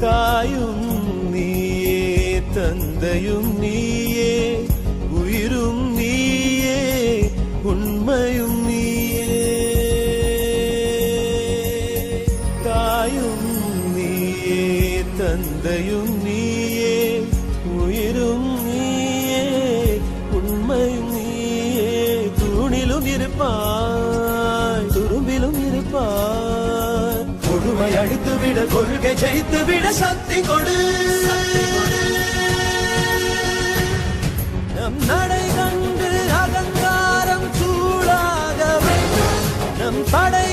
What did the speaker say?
தாயும் நீயே தந்தையும் நீயே உயிரும் நீயே உண்மையும் நீயே தாயும் நீயே தந்தையும் நீயே உயிரும் நீயே உண்மையும் நீயே தூணிலும் இருப்பாய் துரும்பிலும் இருப்பாய் கொடுமை அடித்துவிட கொள்கை ஜெயித்துவிட சக்தி கொடு நம் நடை கண்டு அகங்காரம் சூடாக வேண்டும் நம் படை